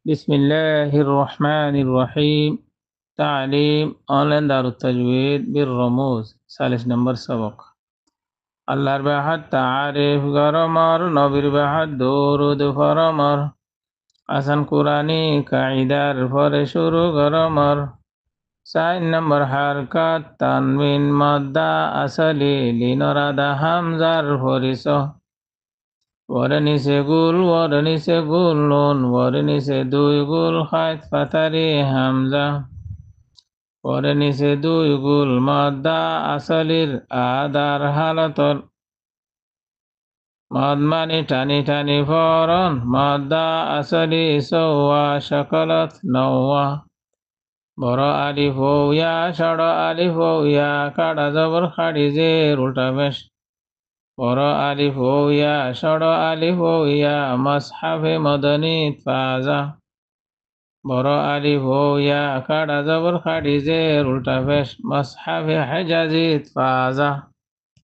بسم الله الرحمن الرحيم. تعليم أونلاين دار التجويد بالرموز. ثالث نمبر سبق. আল্লাহর বাহাদ তারিফ গরমর, নবীর বাহাদ দরুদ ফরমর, আসান কুরানি কায়দার পরে শুরু গরমর। 4 নম্বর হারকাত তানবিন মাদ্দা আসলি লিনরাদা হামজার ফরিস। ওরে নিচে গুল, ওরে নিচে গুল নুন, ওরে নিচে দুই গুল খাত ফাতারি হামজা। ওরে নিচে দুই গুল মাদ্দা আসলির আদার হালতর। মদ মানি টানি টানি ফরন, মাদ্দা আসলি সৌয়া সকলত নৌয়া। বড় আলিফ ও ইয়া, ষড় আলিফ ও ইয়া, কাটা জবর খাড়ি জের উল্টা বেশ। বড় আলিফ ও ইয়া, ষড় আলিফ ও ইয়া, মাসহাফে মদনী ফাজা। বড় আলিফ ও ইয়া, কাটা জবর খাড়ি জের উল্টা পেশ, মাসহাফে হেজাজিত ফাজা।